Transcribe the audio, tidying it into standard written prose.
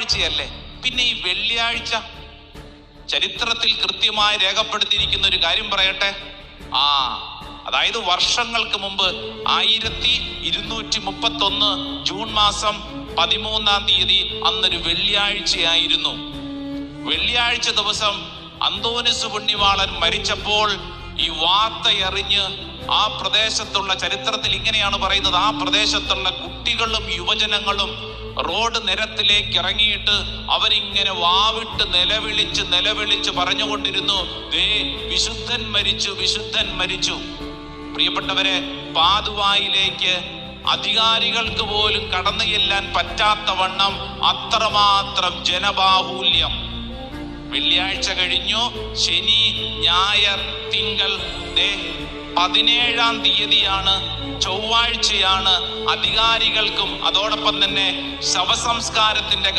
ചൊവ്വാഴ്ചയല്ലേ, പിന്നെ ഈ വെള്ളിയാഴ്ച? ചരിത്രത്തിൽ കൃത്യമായി രേഖപ്പെടുത്തിയിരിക്കുന്ന ഒരു കാര്യം പറയട്ടെ. അതായത് വർഷങ്ങൾക്ക് മുമ്പ് 1231 ജൂൺ മാസം 13-ാം തീയതി അന്നൊരു വെള്ളിയാഴ്ചയായിരുന്നു. വെള്ളിയാഴ്ച ദിവസം അന്തോനിസ് പുണ്യവാളൻ മരിച്ചപ്പോൾ ഈ വാർത്തയറിഞ്ഞ് ആ പ്രദേശത്തുള്ള, ചരിത്രത്തിൽ ഇങ്ങനെയാണ് പറയുന്നത്, ആ പ്രദേശത്തുള്ള കുട്ടികളും യുവജനങ്ങളും റോഡ് നിരത്തിലേക്ക് ഇറങ്ങിയിട്ട് അവരിങ്ങനെ വാവിട്ട് നിലവിളിച്ച് പറഞ്ഞുകൊണ്ടിരുന്നു, ദേ വിശുദ്ധൻ മരിച്ചു, വിശുദ്ധൻ മരിച്ചു. പ്രിയപ്പെട്ടവരെ, പാതുവായിലേക്ക് അധികാരികൾക്ക് പോലും കടന്നു ചെല്ലാൻ പറ്റാത്ത വണ്ണം അത്രമാത്രം ജനബാഹുല്യം. വെള്ളിയാഴ്ച കഴിഞ്ഞു, ശനി, ഞായർ, തിങ്കൾ, 17-ാം തീയതിയാണ്, ചൊവ്വാഴ്ചയാണ്. അധികാരികൾക്കും അതോടൊപ്പം തന്നെ ശവസംസ്കാരത്തിന്റെ